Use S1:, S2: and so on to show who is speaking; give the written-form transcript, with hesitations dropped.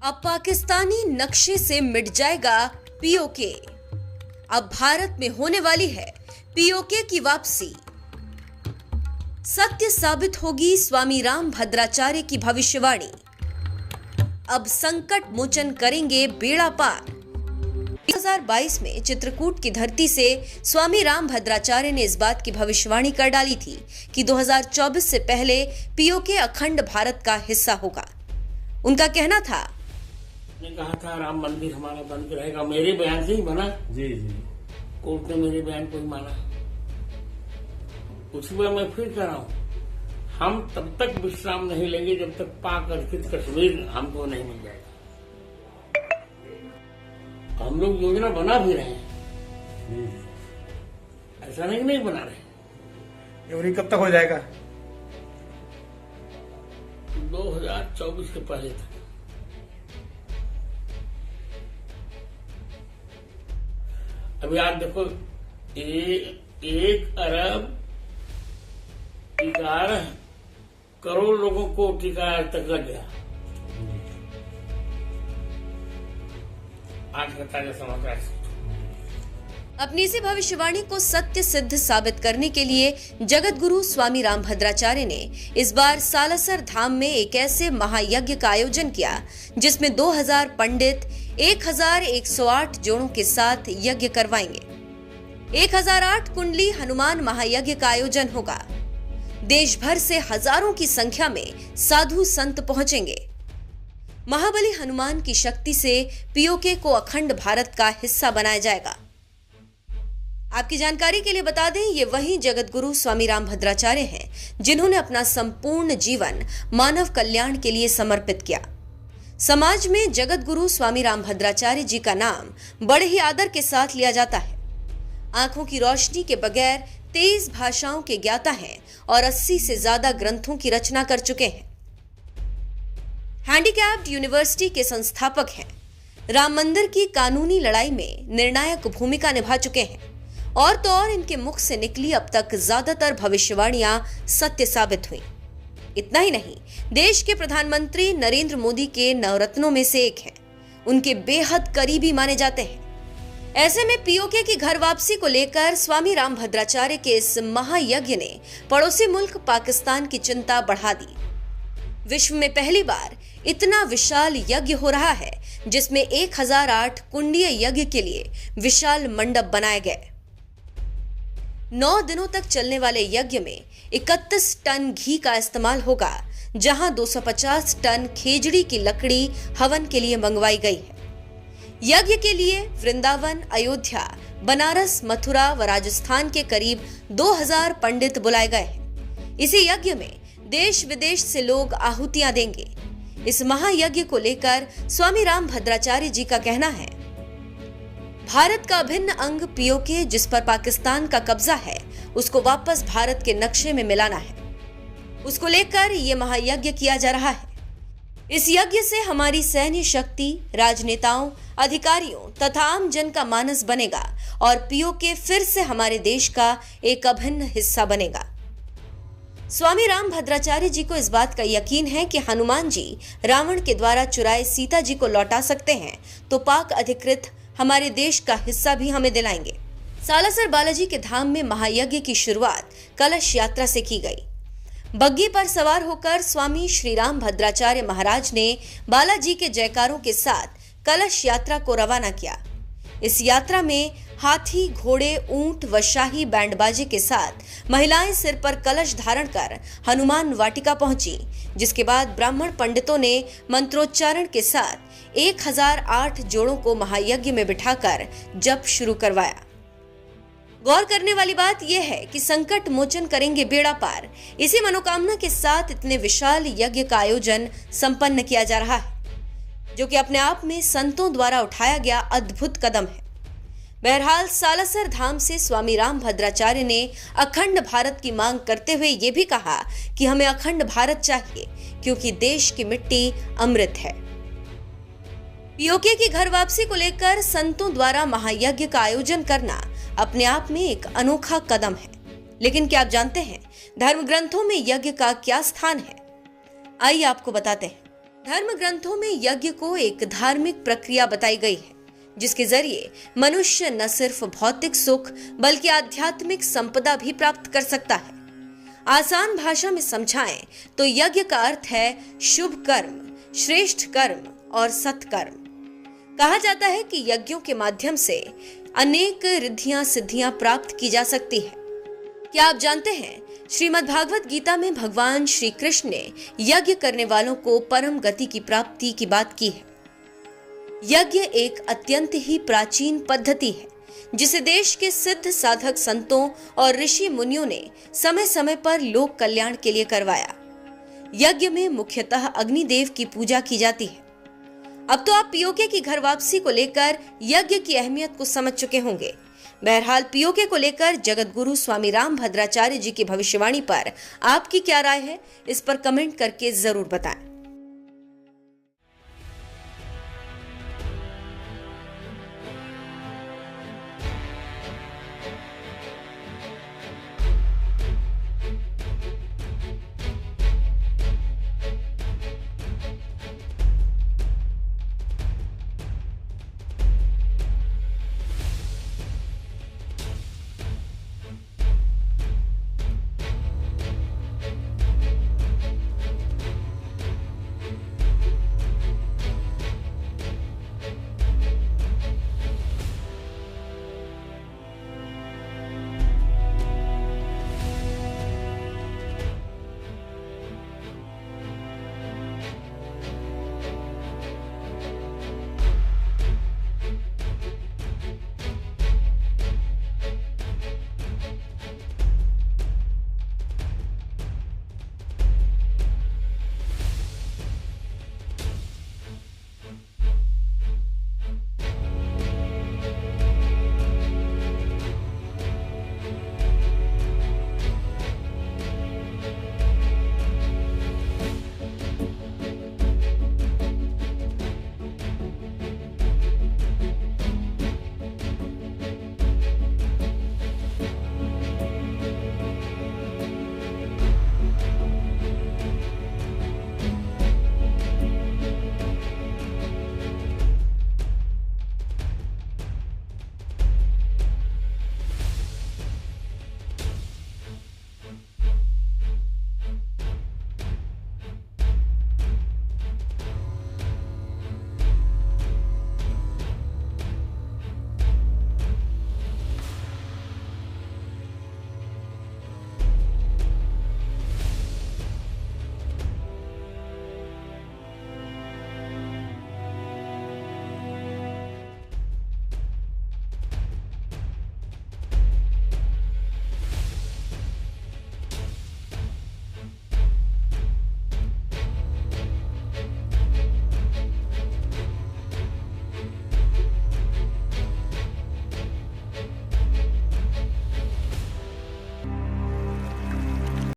S1: अब पाकिस्तानी नक्शे से मिट जाएगा पीओके। अब भारत में होने वाली है पीओके की वापसी। सत्य साबित होगी स्वामी राम भद्राचार्य की भविष्यवाणी। अब संकट मोचन करेंगे बेड़ा पार। 2022 में चित्रकूट की धरती से स्वामी राम भद्राचार्य ने इस बात की भविष्यवाणी कर डाली थी कि 2024 से पहले पीओके अखंड भारत का हिस्सा होगा। उनका कहना था,
S2: ने कहा था राम मंदिर हमारा बन के रहेगा। मेरे बयान से ही बना। जी जी, कोर्ट ने मेरे बयान को ही माना। उसी बार मैं फिर कह रहा हूँ, हम तब तक विश्राम नहीं लेंगे जब तक पाक अर्पित कश्मीर हमको नहीं मिल जाएगा। हम लोग योजना बना भी रहे हैं, ऐसा नहीं बना रहे।
S3: योजना कब तक हो जाएगा?
S2: 2024 के पहले तक। अभी आप देखो, 1 अरब 11 करोड़ लोगों को टीका आज तक लग गया। आज का ताजा समाचार।
S1: अपनी इसी भविष्यवाणी को सत्य सिद्ध साबित करने के लिए जगत गुरु स्वामी राम भद्राचार्य ने इस बार सालासर धाम में एक ऐसे महायज्ञ का आयोजन किया जिसमें 2000 पंडित 1108 जोड़ों के साथ यज्ञ करवाएंगे। 1008 कुंडली हनुमान महायज्ञ का आयोजन होगा। देश भर से हजारों की संख्या में साधु संत पहुंचेंगे। महाबली हनुमान की शक्ति से पीओके को अखंड भारत का हिस्सा बनाया जाएगा। आपकी जानकारी के लिए बता दें, ये वही जगत गुरु स्वामी राम भद्राचार्य हैं जिन्होंने अपना संपूर्ण जीवन मानव कल्याण के लिए समर्पित किया। समाज में जगत गुरु स्वामी राम भद्राचार्य जी का नाम बड़े ही आदर के साथ लिया जाता है। आंखों की रोशनी के बगैर 23 भाषाओं के ज्ञाता हैं और 80 से ज्यादा ग्रंथों की रचना कर चुके हैं। हैंडीकैप्ड यूनिवर्सिटी के संस्थापक हैं। राम मंदिर की कानूनी लड़ाई में निर्णायक भूमिका निभा चुके हैं और तो और इनके मुख से निकली अब तक ज्यादातर भविष्यवाणियां सत्य साबित हुई। इतना ही नहीं, देश के प्रधानमंत्री नरेंद्र मोदी के नवरत्नों में से एक हैं। उनके बेहद करीबी माने जाते हैं। ऐसे में पीओके की घर वापसी को लेकर स्वामी राम भद्राचार्य के इस महायज्ञ ने पड़ोसी मुल्क पाकिस्तान की चिंता बढ़ा दी। विश्व में पहली बार इतना विशाल यज्ञ हो रहा है जिसमें 1008 कुंडीय यज्ञ के लिए विशाल मंडप बनाए गए। 9 दिनों तक चलने वाले यज्ञ में 31 टन घी का इस्तेमाल होगा, जहां 250 टन खेजड़ी की लकड़ी हवन के लिए मंगवाई गई है। यज्ञ के लिए वृंदावन, अयोध्या, बनारस, मथुरा व राजस्थान के करीब 2000 पंडित बुलाए गए हैं। इसी यज्ञ में देश विदेश से लोग आहुतियां देंगे। इस महायज्ञ को लेकर स्वामी राम भद्राचार्य जी का कहना है, भारत का अभिन्न अंग पीओके जिस पर पाकिस्तान का कब्जा है, उसको वापस भारत के नक्शे में मिलाना है। उसको लेकर ये महायज्ञ किया जा रहा है। इस यज्ञ से हमारी सैन्य शक्ति, राजनेताओं, अधिकारियों तथा आम जन का मानस बनेगा और पीओके फिर से हमारे देश का एक अभिन्न हिस्सा बनेगा। स्वामी राम भद्राचार्य जी को इस बात का यकीन है कि हनुमान जी रावण के द्वारा चुराए सीता जी को लौटा सकते हैं, तो पाक अधिकृत हमारे देश का हिस्सा भी हमें दिलाएंगे। सालासर बालाजी के धाम में महायज्ञ की शुरुआत कलश यात्रा से की गई। बग्गी पर सवार होकर स्वामी श्री राम भद्राचार्य महाराज ने बालाजी के जयकारों के साथ कलश यात्रा को रवाना किया। इस यात्रा में हाथी, घोड़े, ऊंट व शाही बैंडबाजे के साथ महिलाएं सिर पर कलश धारण कर हनुमान वाटिका पहुंची, जिसके बाद ब्राह्मण पंडितों ने मंत्रोच्चारण के साथ 1008 जोड़ों को महायज्ञ में बिठाकर जप शुरू करवाया। गौर करने वाली बात यह है कि संकट मोचन करेंगे बेड़ा पार। इसी मनोकामना के साथ इतने विशाल यज्ञ का आयोजन संपन्न किया जा रहा है, जो कि अपने आप में संतों द्वारा उठाया गया अद्भुत कदम है। बहरहाल सालासर धाम से स्वामी राम भद्राचार्य ने अखंड भारत की मांग करते हुए ये भी कहा कि हमें अखंड भारत चाहिए, क्योंकि देश की मिट्टी अमृत है। पीओके की घर वापसी को लेकर संतों द्वारा महायज्ञ का आयोजन करना अपने आप में एक अनोखा कदम है। लेकिन क्या आप जानते हैं धर्म ग्रंथों में यज्ञ का क्या स्थान है? आइए आपको बताते हैं। धर्म ग्रंथों में यज्ञ को एक धार्मिक प्रक्रिया बताई गई है, जिसके जरिए मनुष्य न सिर्फ भौतिक सुख बल्कि आध्यात्मिक संपदा भी प्राप्त कर सकता है। आसान भाषा में समझाएं तो यज्ञ का अर्थ है शुभ कर्म, श्रेष्ठ कर्म और सत्कर्म। कहा जाता है कि यज्ञों के माध्यम से अनेक रिद्धियां सिद्धियां प्राप्त की जा सकती है। क्या आप जानते हैं, श्रीमद् भागवत गीता में भगवान श्री कृष्ण ने यज्ञ करने वालों को परम गति की प्राप्ति की बात की है। यज्ञ एक अत्यंत ही प्राचीन पद्धति है, जिसे देश के सिद्ध साधक संतों और ऋषि मुनियों ने समय समय पर लोक कल्याण के लिए करवाया। यज्ञ में मुख्यतः अग्निदेव की पूजा की जाती है। अब तो आप पीओके की घर वापसी को लेकर यज्ञ की अहमियत को समझ चुके होंगे। बहरहाल पीओके को लेकर जगत गुरु स्वामी रामभद्राचार्य जी की भविष्यवाणी पर आपकी क्या राय है, इस पर कमेंट करके जरूर बताएं।